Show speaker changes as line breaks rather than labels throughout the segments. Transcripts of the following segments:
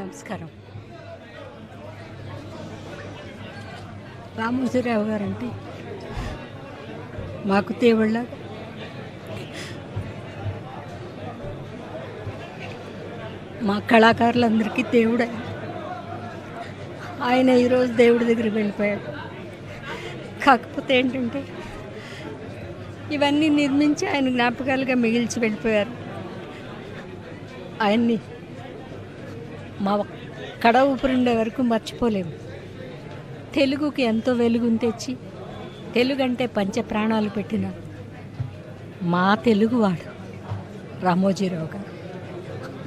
నమస్కారం. రామోజీరావు గారంటే మాకు దేవుళ్ళ, మా కళాకారులందరికీ దేవుడు. ఆయన ఈరోజు దేవుడి దగ్గరికి వెళ్ళిపోయాడు. కాకపోతే ఏంటంటే ఇవన్నీ నిర్మించి ఆయన జ్ఞాపకాలుగా మిగిల్చి వెళ్ళిపోయారు. ఆయన్ని మా కడ ఊపిరిండే వరకు మర్చిపోలేము. తెలుగుకి ఎంతో వెలుగుని తెచ్చి తెలుగు అంటే పంచ ప్రాణాలు పెట్టిన మా తెలుగువాడు రామోజీరావు గారు.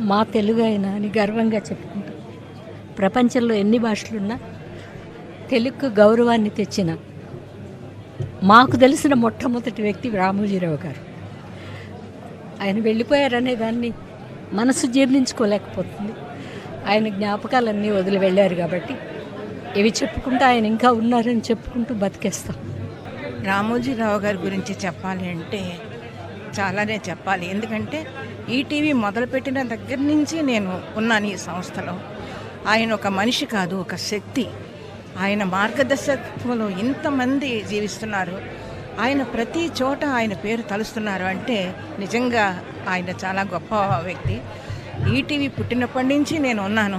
మా తెలుగు అయినా అని గర్వంగా చెప్పుకుంటాం. ప్రపంచంలో ఎన్ని భాషలున్నా తెలుగుకు గౌరవాన్ని తెచ్చిన మాకు తెలిసిన మొట్టమొదటి వ్యక్తి రామోజీరావు గారు. ఆయన వెళ్ళిపోయారనే దాన్ని మనసు జీర్ణించుకోలేకపోతుంది. ఆయన జ్ఞాపకాలన్నీ వదిలి వెళ్ళారు కాబట్టి ఇవి చెప్పుకుంటూ ఆయన ఇంకా ఉన్నారని చెప్పుకుంటూ బతికేస్తాం.
రామోజీరావు గారి గురించి చెప్పాలి అంటే చాలానే చెప్పాలి. ఎందుకంటే ఈటీవీ మొదలుపెట్టిన దగ్గర నుంచి నేను ఉన్నాను ఈ సంస్థలో. ఆయన ఒక మనిషి కాదు, ఒక శక్తి. ఆయన మార్గదర్శకత్వంలో ఇంతమంది జీవిస్తున్నారు. ఆయన ప్రతి చోట ఆయన పేరు తలుస్తున్నారు అంటే నిజంగా ఆయన చాలా గొప్ప వ్యక్తి. ఈటీవీ పుట్టినప్పటి నుంచి నేను ఉన్నాను.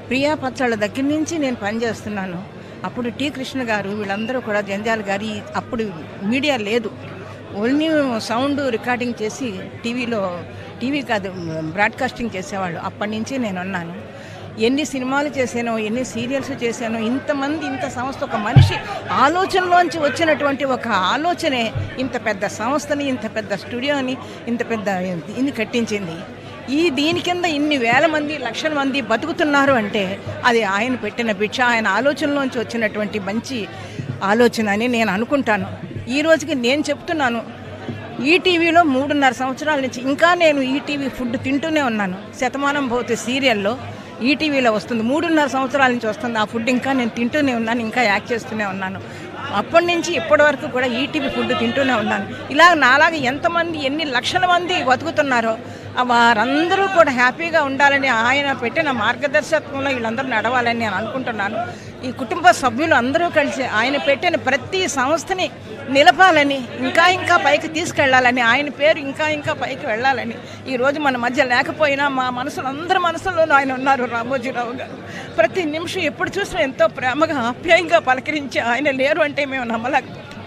ప్రియా పత్రాల దగ్గర నుంచి నేను పనిచేస్తున్నాను. అప్పుడు టి కృష్ణ గారు వీళ్ళందరూ కూడా, జంజాల గారి, అప్పుడు మీడియా లేదు, ఓన్లీ సౌండ్ రికార్డింగ్ చేసి టీవీ కాదు బ్రాడ్కాస్టింగ్ చేసేవాళ్ళు. అప్పటి నుంచి నేను ఉన్నాను. ఎన్ని సినిమాలు చేశానో, ఎన్ని సీరియల్స్ చేశానో, ఇంతమంది, ఇంత సంస్థ, ఒక మనిషి ఆలోచనలోంచి వచ్చినటువంటి ఒక ఆలోచనే ఇంత పెద్ద సంస్థని, ఇంత పెద్ద స్టూడియోని, ఇంత పెద్ద ఇది కట్టించింది. దీని కింద ఇన్ని వేల మంది, లక్షల మంది బతుకుతున్నారు అంటే అది ఆయన పెట్టిన భిక్ష, ఆయన ఆలోచనలోంచి వచ్చినటువంటి మంచి ఆలోచన అని నేను అనుకుంటాను. ఈ రోజుకి నేను చెప్తున్నాను, ఈటీవీలో 3.5 సంవత్సరాల నుంచి ఇంకా నేను ఈటీవీ ఫుడ్ తింటూనే ఉన్నాను. శతమానం భవతి సీరియల్లో ఈటీవీలో వస్తుంది, 3.5 సంవత్సరాల నుంచి వస్తుంది. ఆ ఫుడ్ ఇంకా నేను తింటూనే ఉన్నాను, ఇంకా యాక్ట్ చేస్తూనే ఉన్నాను. అప్పటి నుంచి ఇప్పటి వరకు కూడా ఈటీవీ ఫుడ్ తింటూనే ఉన్నాను. ఇలా నాలాగా ఎంతమంది, ఎన్ని లక్షల మంది బతుకుతున్నారో వారందరూ కూడా హ్యాపీగా ఉండాలని, ఆయన పెట్టిన మార్గదర్శకత్వంలో వీళ్ళందరూ నడవాలని నేను అనుకుంటున్నాను. ఈ కుటుంబ సభ్యులు అందరూ కలిసి ఆయన పెట్టిన ప్రతి సంస్థని నిలపాలని, ఇంకా ఇంకా పైకి తీసుకెళ్లాలని, ఆయన పేరు ఇంకా ఇంకా పైకి వెళ్ళాలని. ఈరోజు మన మధ్య లేకపోయినా మా మనసులో, అందరి మనసులోనూ ఆయన ఉన్నారు రామోజీరావు గారు. ప్రతి నిమిషం ఎప్పుడు చూసినా ఎంతో ప్రేమగా, ఆప్యాయంగా పలకరించి ఆయన లేరు అంటే మేము నమ్మలేకపోతాం.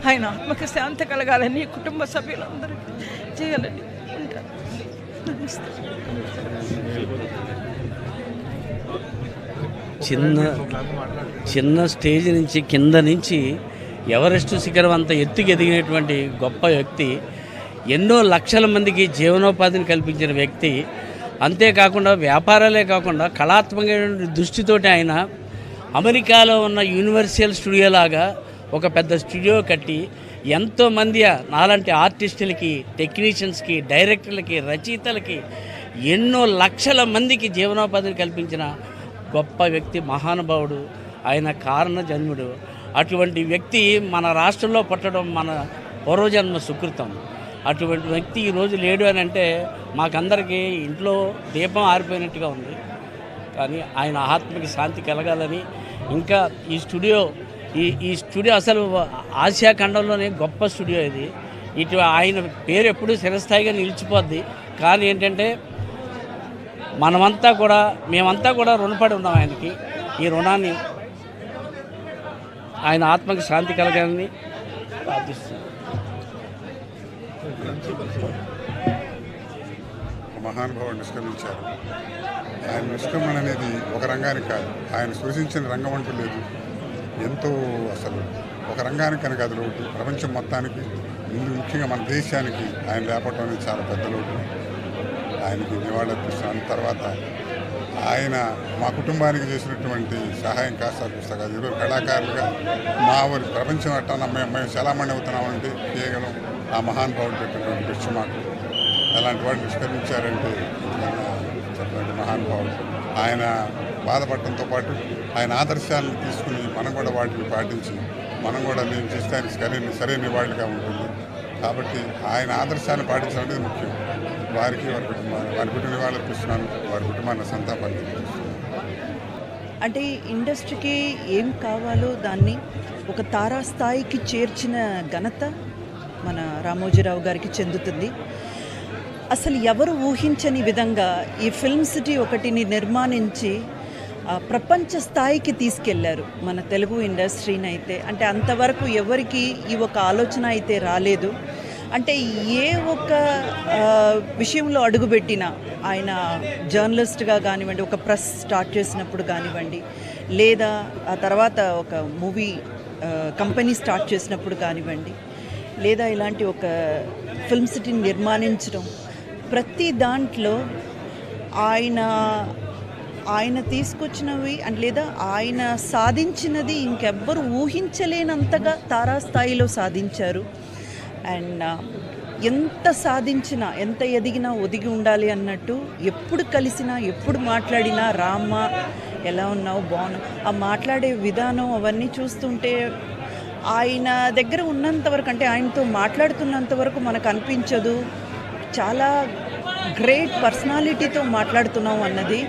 ఆయన ఆత్మకి శాంతి కలగాలని కుటుంబ సభ్యులందరికీ చేయాలని ఉంటారు.
చిన్న స్టేజ్ నుంచి, కింద నుంచి ఎవరెస్ట్ శిఖరం అంత ఎత్తుకు ఎదిగినటువంటి గొప్ప వ్యక్తి, ఎన్నో లక్షల మందికి జీవనోపాధిని కల్పించిన వ్యక్తి. అంతేకాకుండా వ్యాపారాలే కాకుండా కళాత్మకమైన దృష్టితోటి ఆయన అమెరికాలో ఉన్న యూనివర్సల్ స్టూడియో లాగా ఒక పెద్ద స్టూడియో కట్టి ఎంతోమంది నాలాంటి ఆర్టిస్టులకి, టెక్నీషియన్స్కి, డైరెక్టర్లకి, రచయితలకి ఎన్నో లక్షల మందికి జీవనోపాధిని కల్పించిన గొప్ప వ్యక్తి, మహానుభావుడు. ఆయన కారణ జన్ముడు. అటువంటి వ్యక్తి మన రాష్ట్రంలో పుట్టడం మన పూర్వజన్మ సుకృతం. అటువంటి వ్యక్తి ఈరోజు లేడు అని అంటే మాకందరికీ ఇంట్లో దీపం ఆరిపోయినట్టుగా ఉంది. కానీ ఆయన ఆత్మకి శాంతి కలగాలని, ఇంకా ఈ స్టూడియో అసలు ఆసియా ఖండంలోనే గొప్ప స్టూడియో ఇది. ఆయన పేరు ఎప్పుడూ చిరస్థాయిగా నిలిచిపోద్ది. కానీ ఏంటంటే మేమంతా కూడా రుణపడి ఉన్నాం ఆయనకి. ఈ రుణాన్ని, ఆయన ఆత్మకి శాంతి కలగాలని ప్రార్థిస్తున్నాం.
మహానుభావుడు నిష్క్రమించారు. ఆయన నిష్క్రమణ అనేది ఒక రంగానికి కాదు, ఆయన సూచించిన రంగం అంటూ లేదు. ఎంతో, అసలు ఒక రంగానికి అని కాదు లోటు, ప్రపంచం మొత్తానికి, ముఖ్యంగా మన దేశానికి ఆయన లేపటం అనేది చాలా పెద్ద లోటు. ఆయనకి నివాళులర్పిస్తున్నాను. తర్వాత ఆయన మా కుటుంబానికి చేసినటువంటి సహాయం కాస్త పుస్తకాలు, ఈరోజు కళాకారులుగా మా ఊరి ప్రపంచం అట్టా మేము చలామణి అవుతున్నామంటే కేవలం ఆ మహానుభావుడు పెట్టినటువంటి భిక్ష. మాకు అలాంటి వాడు నిష్కరించారంటే చెప్పినటువంటి మహానుభావుడు. ఆయన బాధపడటంతో పాటు ఆయన ఆదర్శాలను తీసుకుని మనం కూడా వాటిని పాటించి మనం కూడా మేము చేస్తే ఆయనకి సరైన నివాళిగా ఉంటుంది. కాబట్టి ఆయన ఆదర్శాన్ని పాటించడం అనేది ముఖ్యం. వారికి, వారి కుటుంబ నివాళులర్పిస్తున్నాను. వారి కుటుంబాన్ని సంతాపాన్ని తెలియజేస్తున్నాను.
అంటే ఇండస్ట్రీకి ఏం కావాలో దాన్ని ఒక తారాస్థాయికి చేర్చిన ఘనత మన రామోజీరావు గారికి చెందుతుంది. అసలు ఎవరు ఊహించని విధంగా ఈ ఫిల్మ్ సిటీ ఒకటిని నిర్మాణించి ప్రపంచ స్థాయికి తీసుకెళ్లారు మన తెలుగు ఇండస్ట్రీని అయితే. అంటే అంతవరకు ఎవరికి ఈ ఒక ఆలోచన అయితే రాలేదు. అంటే ఏ ఒక్క విషయంలో అడుగుపెట్టినా ఆయన జర్నలిస్ట్గా కానివ్వండి, ఒక ప్రెస్ స్టార్ట్ చేసినప్పుడు కానివ్వండి, లేదా ఆ తర్వాత ఒక మూవీ కంపెనీ స్టార్ట్ చేసినప్పుడు కానివ్వండి, లేదా ఇలాంటి ఒక ఫిల్మ్ సిటీని నిర్మాణించడం, ప్రతి దాంట్లో ఆయన తీసుకొచ్చినవి అండ్ లేదా ఆయన సాధించినది ఇంకెవ్వరు ఊహించలేనంతగా తారాస్థాయిలో సాధించారు. అండ్ ఎంత సాధించినా, ఎంత ఎదిగినా ఒదిగి ఉండాలి అన్నట్టు ఎప్పుడు కలిసినా, ఎప్పుడు మాట్లాడినా రామ్మ ఎలా ఉన్నావు, బాగున్నావు, ఆ మాట్లాడే విధానం అవన్నీ చూస్తుంటే ఆయన దగ్గర ఉన్నంతవరకు, అంటే ఆయనతో మాట్లాడుతున్నంత వరకు మనకు అనిపించదు చాలా గ్రేట్ పర్సనాలిటీతో మాట్లాడుతున్నాం అన్నది.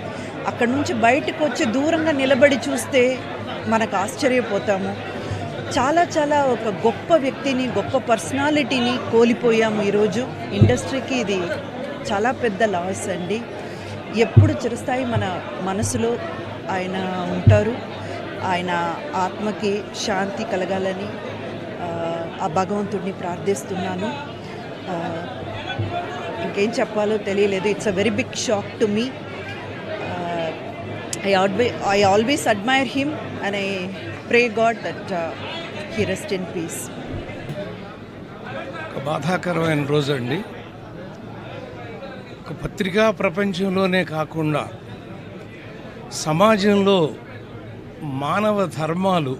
అక్కడ నుంచి బయటకు వచ్చి దూరంగా నిలబడి చూస్తే మనకు ఆశ్చర్యపోతాము. చాలా చాలా ఒక గొప్ప వ్యక్తిని, గొప్ప పర్సనాలిటీని కోల్పోయాము ఈరోజు. ఇండస్ట్రీకి ఇది చాలా పెద్ద లాస్ అండి. ఎప్పుడు చిరస్థాయి మన మనసులో ఆయన ఉంటారు. ఆయన ఆత్మకి శాంతి కలగాలని ఆ భగవంతుడిని ప్రార్థిస్తున్నాను. ఇంకేం చెప్పాలో తెలియలేదు. It's a very big shock to me. I always admire him and I pray God that he rest in peace.
ఒక బాధాకరమైన రోజు అండి. ఒక పత్రికా ప్రపంచంలోనే కాకుండా సమాజంలో మానవ ధర్మాలు,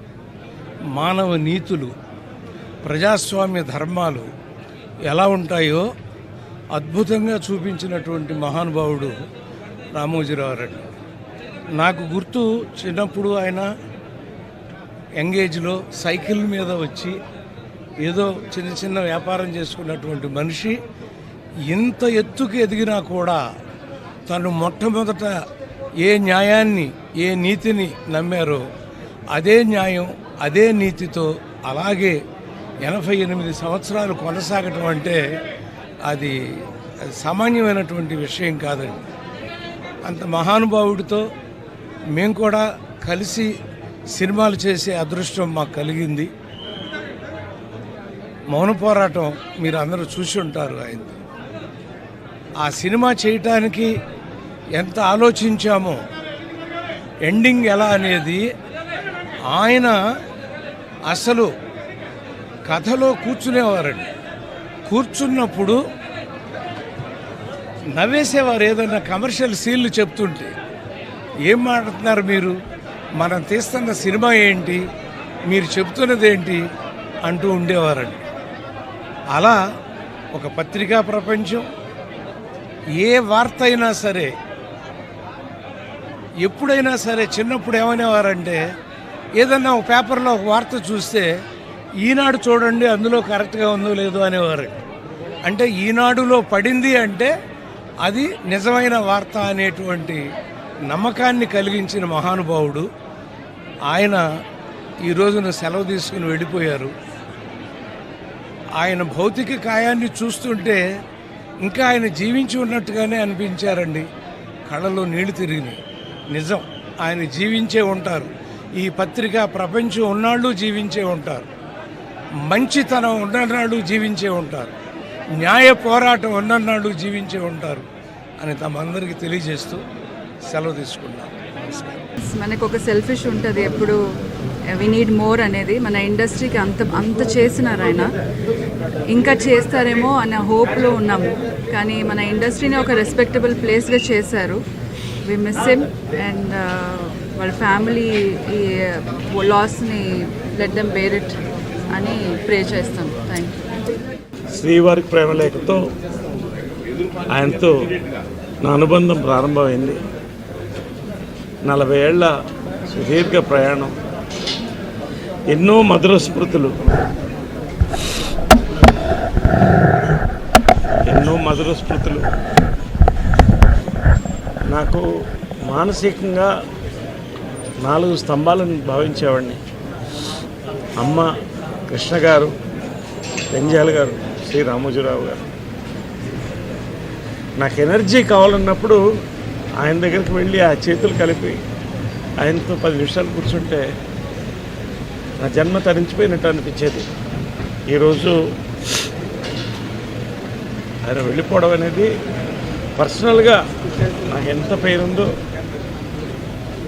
మానవ నీతులు, ప్రజాస్వామ్య ధర్మాలు ఎలా ఉంటాయో అద్భుతంగా చూపించినటువంటి మహానుభావుడు రామోజీరావు రెడ్డి. నాకు గుర్తు, చిన్నప్పుడు ఆయన యంగేజ్లో సైకిల్ మీద వచ్చి ఏదో చిన్న చిన్న వ్యాపారం చేసుకున్నటువంటి మనిషి ఇంత ఎత్తుకు ఎదిగినా కూడా తను మొట్టమొదట ఏ న్యాయాన్ని, ఏ నీతిని నమ్మారో అదే న్యాయం, అదే నీతితో అలాగే 88 సంవత్సరాలు కొనసాగటం అంటే అది సామాన్యమైనటువంటి విషయం కాదండి. అంత మహానుభావుడితో మేము కూడా కలిసి సినిమాలు చేసే అదృష్టం మాకు కలిగింది. మౌన పోరాటం మీరు అందరూ చూసి ఉంటారు. ఆయన ఆ సినిమా చేయటానికి ఎంత ఆలోచించామో, ఎండింగ్ ఎలా అనేది ఆయన అసలు కథలో కూర్చునేవారండి. కూర్చున్నప్పుడు నవ్వేసేవారు. ఏదైనా కమర్షియల్ సీన్లు చెప్తుంటే ఏం మాట్లాడుతున్నారు మీరు, మనం తీస్తున్న సినిమా ఏంటి, మీరు చెప్తున్నది ఏంటి అంటూ ఉండేవారండి. అలా ఒక పత్రికా ప్రపంచం ఏ వార్త అయినా సరే, ఎప్పుడైనా సరే, చిన్నప్పుడు ఏమనేవారంటే ఏదన్నా ఒక పేపర్లో ఒక వార్త చూస్తే ఈనాడు చూడండి అందులో కరెక్ట్గా ఉందో లేదో అనేవారు. అంటే ఈనాడులో పడింది అంటే అది నిజమైన వార్త అనేటువంటి నమ్మకాన్ని కలిగించిన మహానుభావుడు ఆయన. ఈ రోజున సెలవు తీసుకుని వెళ్ళిపోయారు. ఆయన భౌతిక కాయాన్ని చూస్తుంటే ఇంకా ఆయన జీవించి ఉన్నట్టుగానే అనిపించారండి. కళ్ళలో నీళ్లు తిరిగినాయి. నిజం, ఆయన జీవించే ఉంటారు. ఈ పత్రికా ప్రపంచం ఉన్నాళ్ళు జీవించే ఉంటారు. మంచితనం ఉన్ననాళ్ళు జీవించే ఉంటారు. న్యాయ పోరాటం ఉన్ననాళ్ళు జీవించే ఉంటారు అని తమందరికీ తెలియజేస్తూ సెలవు తీసుకున్నాం. నమస్కారం.
మనకు ఒక సెల్ఫిష్ ఉంటుంది ఎప్పుడు, వి నీడ్ మోర్ అనేది. మన ఇండస్ట్రీకి అంత చేసినారు ఆయన, ఇంకా చేస్తారేమో అనే హోప్లో ఉన్నాము. కానీ మన ఇండస్ట్రీని ఒక రెస్పెక్టబుల్ ప్లేస్గా చేశారు. వి మిస్ హిమ్ అండ్ వాళ్ళ ఫ్యామిలీ ఈ లాస్ని లెట్ దెమ్ బేర్ ఇట్ అని ప్రే చేస్తాం. Thank you.
శ్రీవారి ప్రేమలేఖతో ఆయనతో నా అనుబంధం ప్రారంభమైంది. 40 ఏళ్ల సుదీర్ఘ ప్రయాణం, ఎన్నో మధుర స్మృతులు, నాకు మానసికంగా 4 స్తంభాలను భావించేవాడిని. అమ్మ, కృష్ణ గారు, పెంజాల గారు, శ్రీ రామోజీరావు గారు. నాకు ఎనర్జీ కావాలన్నప్పుడు ఆయన దగ్గరికి వెళ్ళి ఆ చేతులు కలిపి ఆయనతో 10 నిమిషాలు కూర్చుంటే నా జన్మ తరించిపోయినట్టు అనిపించేది. ఈరోజు ఆయన వెళ్ళిపోవడం అనేది పర్సనల్గా నాకు ఎంత పెయిన్ ఉందో.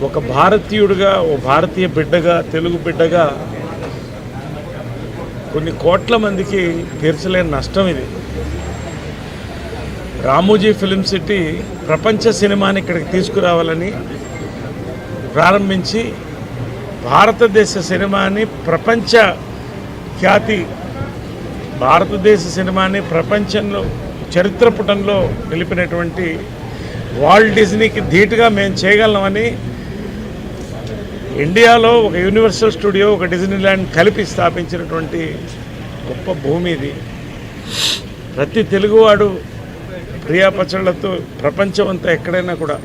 ఒక భారతీయుడిగా, ఓ భారతీయ బిడ్డగా, తెలుగు బిడ్డగా కొన్ని కోట్ల మందికి తీర్చలేని నష్టం ఇది. రామోజీ ఫిలిం సిటీ ప్రపంచ సినిమాని ఇక్కడికి తీసుకురావాలని ప్రారంభించి భారతదేశ సినిమాని ప్రపంచ ఖ్యాతి, భారతదేశ సినిమాని ప్రపంచంలో చరిత్ర పుటంలో నిలిపినటువంటి వాల్ట్ డిజ్నీకి ధీటుగా మేము చేయగలమని ఇండియాలో ఒక యూనివర్సల్ స్టూడియో, ఒక డిజ్నీల్యాండ్ కలిపి స్థాపించినటువంటి గొప్ప భూమి ఇది. ప్రతి తెలుగువాడు ప్రియాపచళ్లతో ప్రపంచం అంతా ఎక్కడైనా కూడా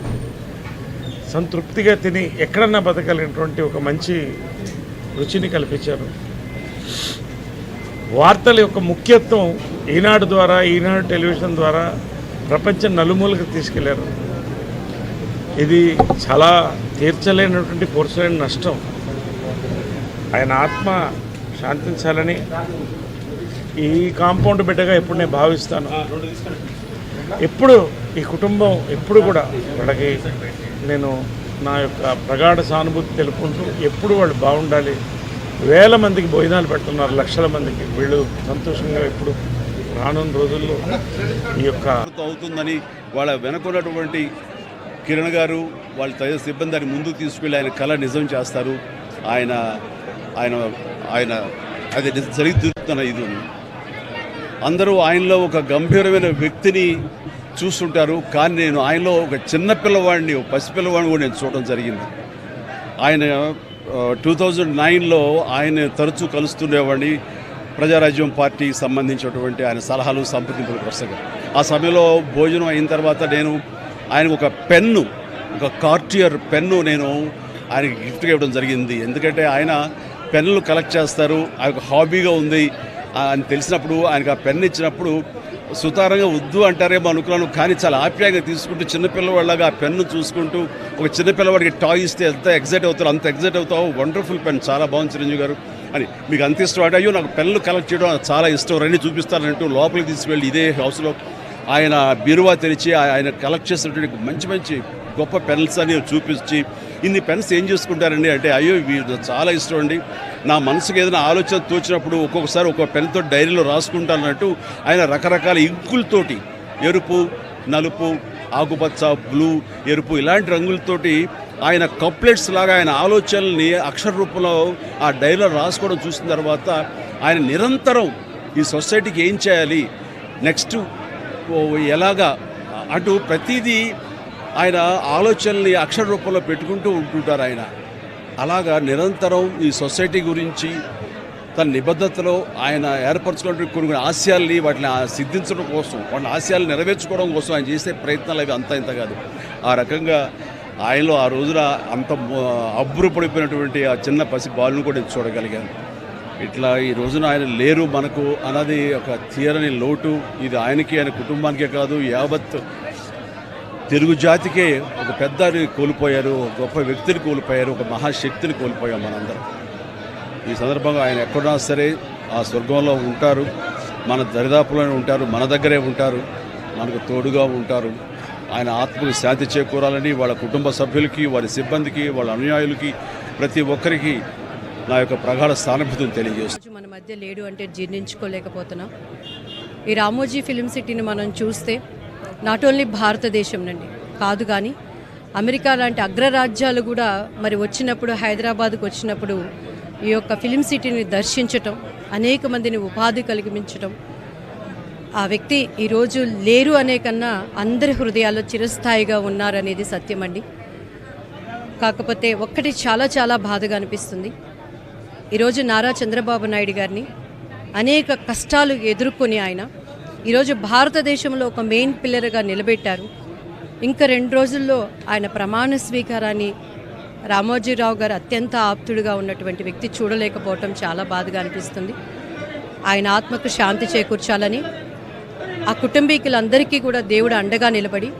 సంతృప్తిగా తిని ఎక్కడన్నా బతకలిగినటువంటి ఒక మంచి రుచిని కల్పించారు. వార్తల యొక్క ముఖ్యత్వం ఈనాడు ద్వారా, ఈనాడు టెలివిజన్ ద్వారా ప్రపంచం నలుమూలకు తీసుకెళ్లారు. ఇది చాలా తీర్చలేనటువంటి పూర్చలేని నష్టం. ఆయన ఆత్మ శాంతించాలని ఈ కాంపౌండ్ బిడ్డగా ఎప్పుడు నేను భావిస్తాను. ఎప్పుడు ఈ కుటుంబం ఎప్పుడు కూడా వాళ్ళకి నేను నా యొక్క ప్రగాఢ సానుభూతి తెలుపుకుంటూ ఎప్పుడు వాళ్ళు బాగుండాలి. వేల మందికి భోజనాలు పెడుతున్నారు, లక్షల మందికి. వీళ్ళు సంతోషంగా ఎప్పుడు రానున్న రోజుల్లో ఈ యొక్క
అవుతుందని వాళ్ళ వెనకున్నటువంటి కిరణ్ గారు వాళ్ళ తదితర సిబ్బంది దాన్ని ముందుకు తీసుకెళ్ళి ఆయన కళ నిజం చేస్తారు. ఆయన ఆయన ఆయన అది జరుగుతున్న ఇది అందరూ ఆయనలో ఒక గంభీరమైన వ్యక్తిని చూస్తుంటారు. కానీ నేను ఆయనలో ఒక చిన్న పిల్లవాడిని, ఒక పసిపిల్లవాడిని కూడా నేను చూడడం జరిగింది. ఆయన 2009లో ఆయన తరచూ కలుస్తుండేవాడిని. ప్రజారాజ్యం పార్టీకి సంబంధించినటువంటి ఆయన సలహాలు, సంప్రదింపుల వరుసగా. ఆ సమయంలో భోజనం అయిన తర్వాత నేను ఆయనకు ఒక పెన్ను, ఒక కార్టియర్ పెన్ను నేను ఆయనకి గిఫ్ట్గా ఇవ్వడం జరిగింది. ఎందుకంటే ఆయన పెన్నులు కలెక్ట్ చేస్తారు, ఆయన హాబీగా ఉంది అని తెలిసినప్పుడు ఆయనకు ఆ పెన్ను ఇచ్చినప్పుడు సుతారంగా వద్దు అంటారేమో అనుకున్నాను. కానీ చాలా ఆప్యాయంగా తీసుకుంటూ చిన్నపిల్లవాళ్ళగా ఆ పెన్ను చూసుకుంటూ, ఒక చిన్నపిల్లవాడికి టాయ్ ఇస్తే ఎంత ఎగ్జైట్ అవుతారో అంత ఎగ్జైట్ అవుతావు. వండర్ఫుల్ పెన్, చాలా బాగుంది చిరంజీవి గారు అని. మీకు అంత ఇష్టం అంటే, అయ్యో నాకు పెన్నులు కలెక్ట్ చేయడం చాలా ఇష్టం, రండి చూపిస్తానంటూ లోపలికి తీసుకువెళ్ళి ఇదే హౌస్లో ఆయన బీరువా తెరిచి ఆయన కలెక్ట్ చేసినటువంటి మంచి మంచి గొప్ప పెన్స్ అని చూపించి, ఇన్ని పెన్స్ ఏం చేసుకుంటారండి అంటే, అయ్యో ఇవి చాలా ఇష్టం అండి, నా మనసుకు ఏదైనా ఆలోచన తోచినప్పుడు ఒక్కొక్కసారి ఒక పెన్తో డైరీలో రాసుకుంటానన్నట్టు ఆయన రకరకాల ఇంకులతోటి, ఎరుపు, నలుపు, ఆకుపచ్చ, బ్లూ, ఎరుపు ఇలాంటి రంగులతోటి ఆయన కప్లెట్స్ లాగా ఆయన ఆలోచనల్ని అక్షర రూపంలో ఆ డైరీలో రాసుకోవడం చూసిన తర్వాత ఆయన నిరంతరం ఈ సొసైటీకి ఏం చేయాలి, నెక్స్ట్ ఎలాగా అటు ప్రతిదీ ఆయన ఆలోచనల్ని అక్షర రూపంలో పెట్టుకుంటూ ఉంటుంటారు. ఆయన అలాగా నిరంతరం ఈ సొసైటీ గురించి తన నిబద్ధతలో ఆయన ఏర్పరచుకున్న కొన్ని ఆశయాల్ని వాటిని సిద్ధించడం కోసం, వాటి ఆశయాలు నెరవేర్చుకోవడం కోసం ఆయన చేసే ప్రయత్నాలు అవి అంత ఇంత కాదు. ఆ రకంగా ఆయనలో ఆ రోజున అంత అబ్బురపడిపోయినటువంటి ఆ చిన్న పసి బాలును కూడా చూడగలిగాను. ఇట్లా ఈ రోజున ఆయన లేరు మనకు అన్నది ఒక తీరని లోటు. ఇది ఆయనకి, ఆయన కుటుంబానికే కాదు, యావత్ తెలుగు జాతికే ఒక పెద్దని కోల్పోయారు, ఒక గొప్ప వ్యక్తిని కోల్పోయారు, ఒక మహాశక్తిని కోల్పోయాం మనందరం. ఈ సందర్భంగా ఆయన ఎక్కడున్నా సరే ఆ స్వర్గంలో ఉంటారు, మన దరిదాపులోనే ఉంటారు, మన దగ్గరే ఉంటారు, మనకు తోడుగా ఉంటారు. ఆయన ఆత్మకు శాంతి చేకూరాలని వాళ్ళ కుటుంబ సభ్యులకి, వారి సిబ్బందికి, వాళ్ళ అనుయాయులకి, ప్రతి ఒక్కరికి నా యొక్క ప్రగాఢ సానుభూతిని తెలియజేస్తుంది.
మన మధ్య లేడు అంటే జీర్ణించుకోలేకపోతున్నాం. ఈ రామోజీ ఫిలిం సిటీని మనం చూస్తే నాట్ ఓన్లీ భారతదేశం నుండి కాదు, కానీ అమెరికా లాంటి అగ్రరాజ్యాలు కూడా మరి వచ్చినప్పుడు, హైదరాబాద్కు వచ్చినప్పుడు ఈ యొక్క ఫిలిం సిటీని దర్శించటం, అనేక మందిని ఉపాధి కలిగించటం. ఆ వ్యక్తి ఈరోజు లేరు అనే కన్నా అందరి హృదయాల్లో చిరస్థాయిగా ఉన్నారనేది సత్యమండి. కాకపోతే ఒక్కటి చాలా చాలా బాధగా అనిపిస్తుంది. ఈరోజు నారా చంద్రబాబు నాయుడు గారిని అనేక కష్టాలు ఎదుర్కొని ఆయన ఈరోజు భారతదేశంలో ఒక మెయిన్ పిల్లర్గా నిలబెట్టారు. ఇంకా 2 రోజుల్లో ఆయన ప్రమాణ స్వీకారాన్ని రామోజీరావు గారు అత్యంత ఆప్తుడిగా ఉన్నటువంటి వ్యక్తి చూడలేకపోవటం చాలా బాధగా అనిపిస్తుంది. ఆయన ఆత్మకు శాంతి చేకూర్చాలని, ఆ కుటుంబీకులందరికీ కూడా దేవుడు అండగా నిలబడి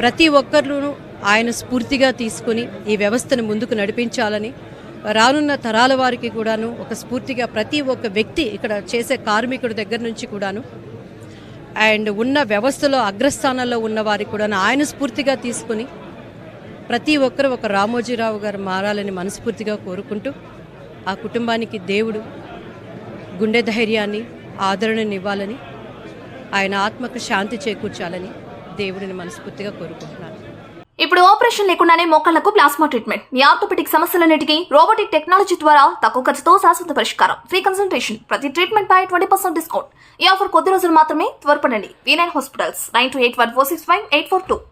ప్రతి ఒక్కరిలోనూ ఆయన స్ఫూర్తిగా తీసుకుని ఈ వ్యవస్థను ముందుకు నడిపించాలని, రానున్న తరాల వారికి కూడాను ఒక స్ఫూర్తిగా ప్రతి ఒక్క వ్యక్తి ఇక్కడ చేసే కార్మికుడి దగ్గర నుంచి కూడాను అండ్ ఉన్న వ్యవస్థలో అగ్రస్థానాల్లో ఉన్న వారికి కూడా ఆయన స్ఫూర్తిగా తీసుకుని ప్రతి ఒక్కరు ఒక రామోజీరావు గారు మారాలని మనస్ఫూర్తిగా కోరుకుంటూ, ఆ కుటుంబానికి దేవుడు గుండె ధైర్యాన్ని ఆదరణని ఇవ్వాలని, ఆయన ఆత్మకు శాంతి చేకూర్చాలని దేవుడిని మనస్ఫూర్తిగా కోరుకుంటున్నాను.
ఇప్పుడు ఆపరేషన్ లేకుండానే మోకాళ్లకు ప్లాస్మా ట్రీట్మెంట్, మీ ఆర్థోపెటిక్ సమస్యలన్నిటికీ రోబోటిక్ టెక్నాలజీ ద్వారా తక్కువ ఖర్చుతో శాశ్వత పరిష్కారం, ఫ్రీ కన్సల్టేషన్, ప్రతి ట్రీట్మెంట్ పై 20% డిస్కౌంట్. ఈ ఆఫర్ కొద్ది రోజులు మాత్రమే, త్వరపడండి. V9 hospitals 9281465842.